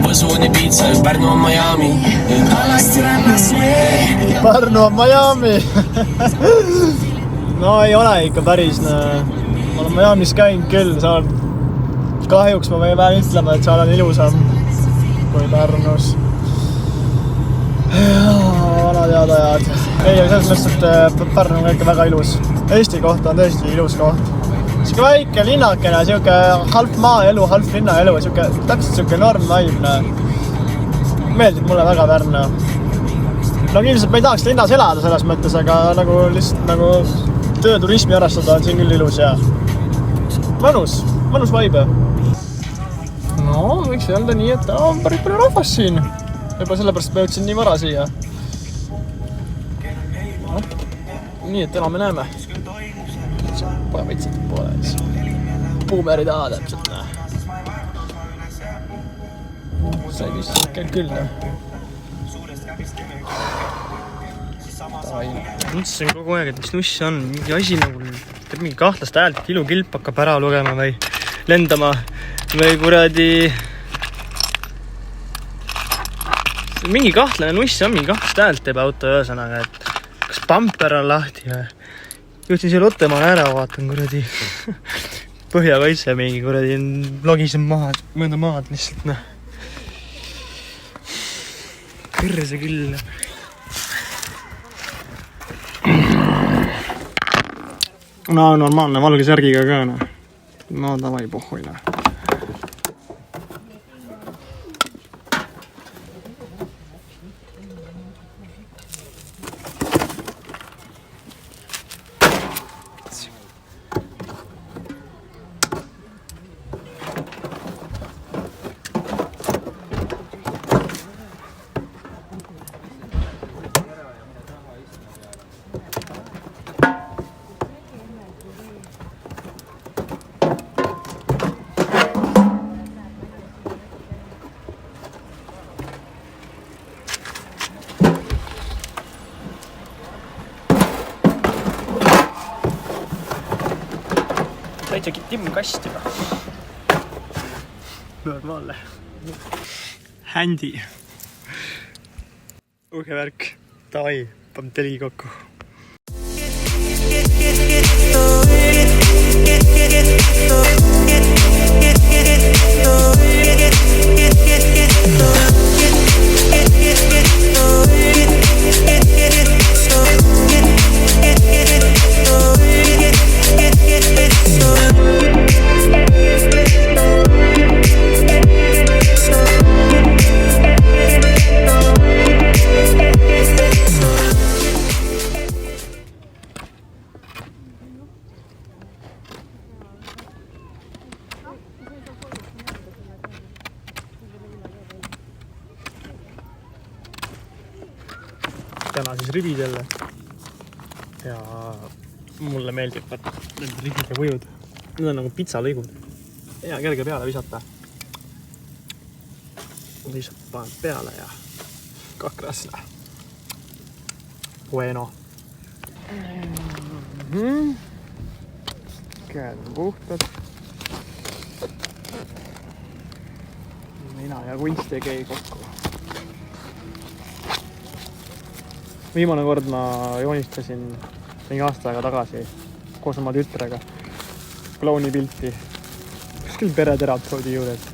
õuesuuni piitsa, Pärnu on Miami. Alasti rannas mee. Pärnu on Miami. No ei ole ikka päris. Ma olen Miamis käinud küll. Kahjuks ma pean ütlema, et seal on ilusam kui Pärnus. Vana teadajad. Ei, selles mõttes, et Pärnu on ikka väga ilus. Eesti koht on tõesti ilus koht. Siuke väike linnakene, siuke halb maaelu, halb linnaelu, täpselt siuke normvaimne. Meeldib mulle väga Pärnu. No ilmselt ma ei tahaks linnas elada selles mõttes, aga nagu lihtsalt nagu tööturismi arvestada on siin küll ilus ja mõnus vibe. No, võiks öelda nii, et on päris palju rahvast siin. Juba sellepärast ma jõudsin nii vara siia. No, nii, et täna me näeme. Poja võitsid poole. Puumeri taha täpselt. Sai vist küll. Mõtlesin kogu aeg, et mis nuss on. Mingi asi nagu mingi kahtlast häält, et ilukilp hakkab ära lugema või lendama või kuradi... Mingi kahtlane nuss on, mingi kahtlast häält teeb auto ühesõnaga, et kas pamper on lahti ja jõudsin siia Lottemaale ära, vaatan kuradi põhjakaitse mingi kuradi logisem mööda maad lihtsalt. Kõrse küll. No normaalne valge särgiga ka. No davai pohhoina. Täitsegi timmkast juba. Normaalne. Händi. Uge värk. Davai, pann telgi kokku. Täna siis ribid jälle ja mulle meeldib need ribide võjud. Need on nagu pizzalõigud. Hea kerge peale visata. Lihtsalt paned peale ja kakrasle. Bueno. Käed on puhtad. Mina ja kunst ei käi kokku. Viimane kord ma joonistasin mingi aasta aega tagasi koos oma tütrega klouni pilti kuskil pereterapeudi juures.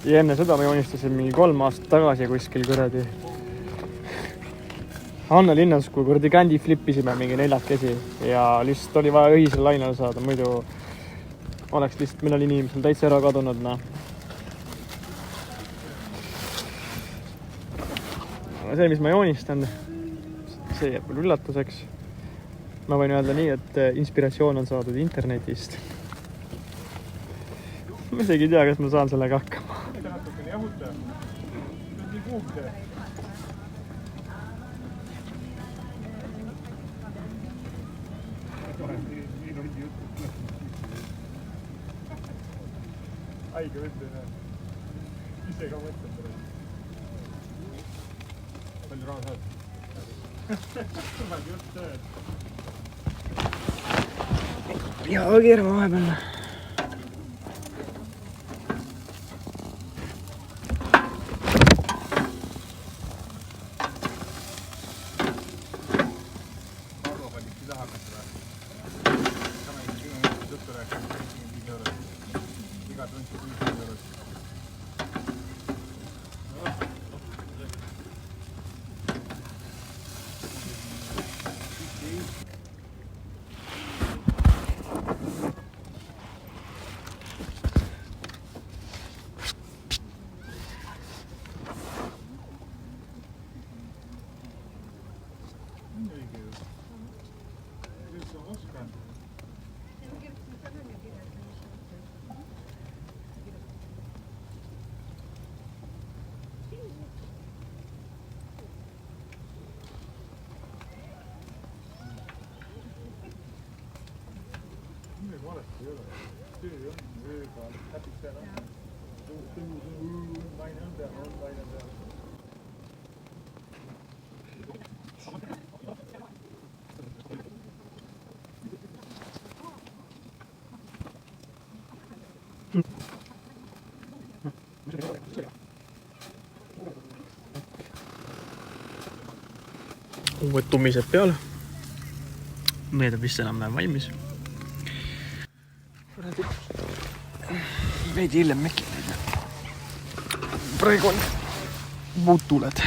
Ja enne seda ma joonistasin mingi 3 aastat tagasi kuskil kuradi Anne linnas, kui kuradi kändi flippisime mingi 4 ja lihtsalt oli vaja ühisel lainel saada, muidu oleks lihtsalt mõnel inimesel täitsa ära kadunud. See, mis ma joonistan, see jääb veel üllatuseks. Ma võin öelda nii, et inspiratsioon on saadud internetist. Ma isegi ei tea, kas ma saan sellega hakkama. Aige võtline. Ise ka mõtled seda. Palju raha saad? Tuleb just tööd. Ja keerama vahepeal. Uued tumised peale. Meed on vist enam valmis. Veidi hiljem mekki. Praegu on muud tuled.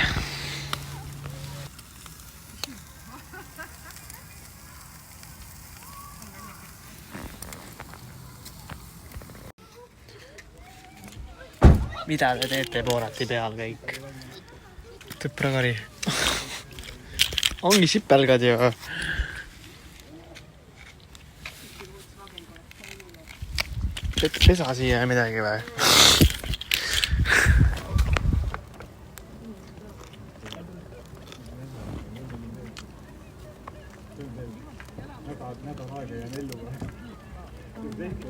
Mida te teete Boorati peal kõik? Tõprakari. Ongi sipelgad ju. Pesa siia midagi või? Nädal aega jään ellu või? Tehke.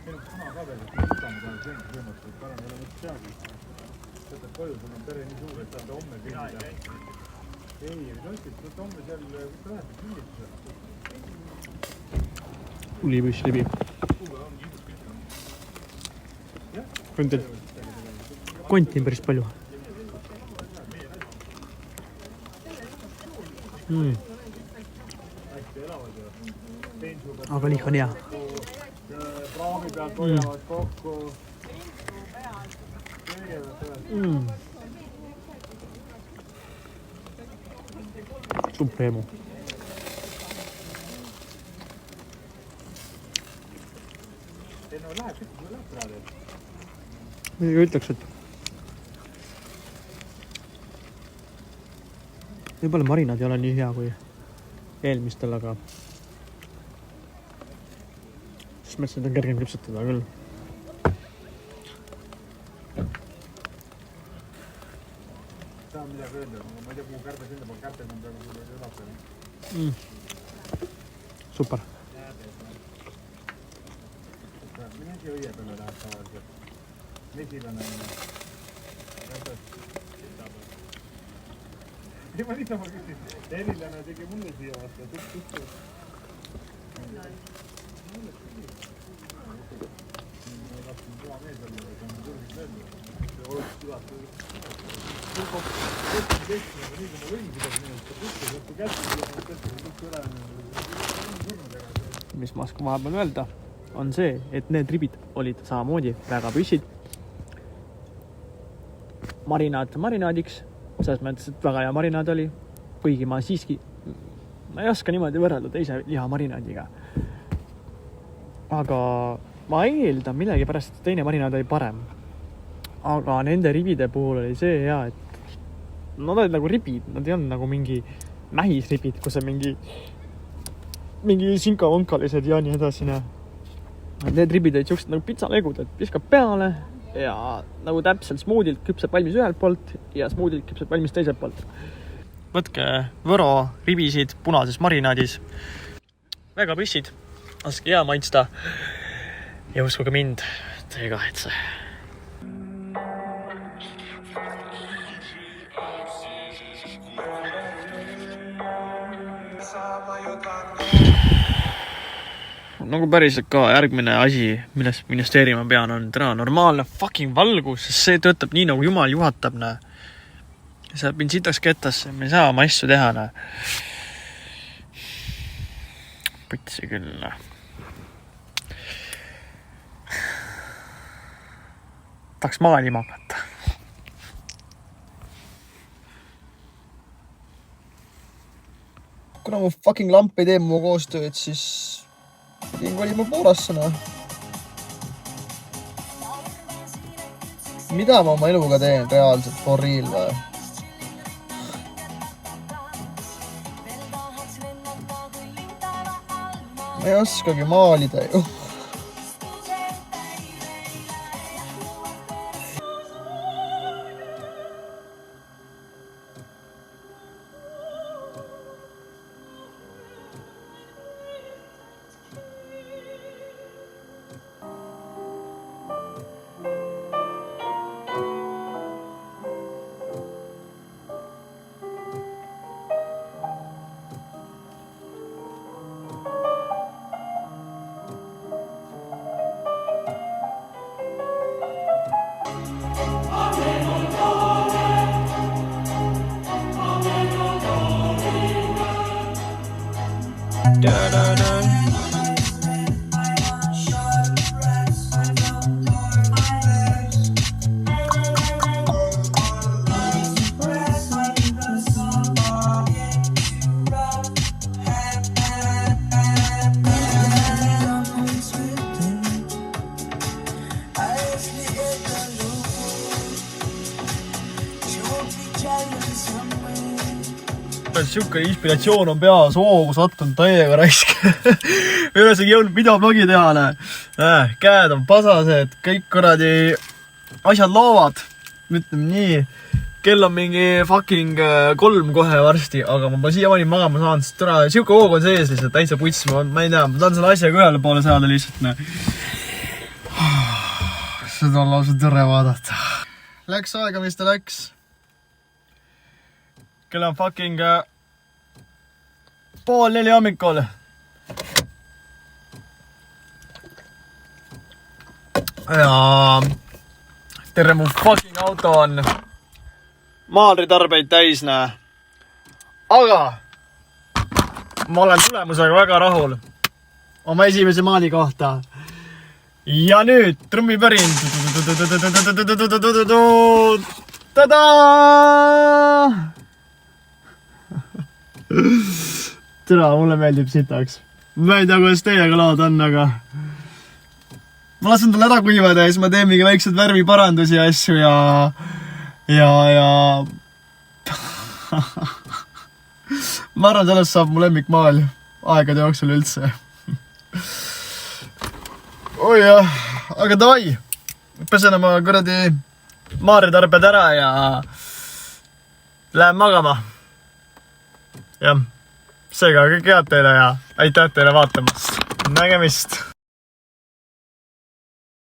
Meil on kana kabel, et me võtame talle sengi põhimõtteliselt, parem ei ole mõttes peagi. Võtad koju, sul on pere nii suur, et saad homme pildida. Ei, võtad homme seal, kus ta läheb, kinnitusele. Ulibüss libi. Konti on päris palju. Aga liha on hea. Praami pealt hoiavad kokku. Supremo. Ei no läheb praegu. Midagi ütleks, et võib-olla marinad ei ole nii hea kui eelmistel, aga siis mõtlesin, et on kergem küpsetada küll. Saa midagi öelda, ma ei tea, kuhu kärbe sinna pool kärpes on praegu sulle ülapel. Super. Mine siia õie peale läheb tavaliselt. Mesilane on. Ei, ma niisama küsin. Erilane tegi mulle siia vastu. Tukk. Ma tahtsin kõva mees olla, aga on kõrgis löödud. See oleks südast. Nii kui ma võin seda minust, kui Mis ma oskan vahepeal öelda, on see, et need ribid olid samamoodi väga püssid. Marinaadiks, selles mõttes, et väga hea marinaad oli, kuigi ma siiski, ma ei oska niimoodi võrrelda teise liha marinaadiga. Aga ma eeldan millegi pärast, et teine marinaad oli parem. Aga nende ribide puhul oli see hea, et nad olid nagu ribid, nad ei olnud nagu mingi mähisribid, kus on mingi sinka-vonkalised ja nii edasi. Need ribid olid siuksed nagu pitsalegud, et viskab peale ja nagu täpselt smoodilt küpseb valmis ühelt poolt ja smoodilt küpseb valmis teiselt poolt. Võtke Võro ribisid punases marinaadis. Väga püssid, laske hea maitsta ja uskuge mind, te ei kahetse. Nagu päriselt ka järgmine asi, millest investeerima pean, on täna normaalne fucking valgus, sest see töötab nii, nagu jumal juhatab. See mind sitaks kettasse, me ei saa oma asju teha. Putsi küll. Tahaks maalima hakata. Kuna mu fucking lamp ei tee mu koostööd, siis pidin kolima Boolasse. Mida ma oma eluga teen reaalselt for real või? Ma ei oskagi maalida ju. et siuke inspiratsioon on peas hoogu sattunud täiega raisk. ei ole isegi jõudnud videoblogi teha, käed on pasased, kõik kuradi asjad loovad. Ütleme nii, kell on mingi fucking 3 kohe varsti, aga ma siiamaani magama saan, sest täna siuke hoog on sees lihtsalt täitsa puts. Ma ei tea, ma tahan selle asjaga ühele poole saada lihtsalt. Seda on lausa tõre vaadata. Läks aega, mis ta läks. Kell on fucking 3:30 hommikul. Ja terve mu fucking auto on maalritarbeid täis, näe. Aga ma olen tulemusega väga rahul oma esimese maali kohta. Ja nüüd trummipärin. Tadaa! Tere, mulle meeldib sitaks. Ma ei tea, kuidas teiega lood on, aga ma lasen tal ära kuivada ja siis ma teen mingi väiksed värviparandusi ja asju ja ma arvan, sellest saab mu lemmikmaal aegade jooksul üldse. Oi jah, aga davai, pesen oma kuradi maarritarbed ära ja lähen magama. Jah, seega kõik head teile ja aitäh teile vaatamast. Nägemist!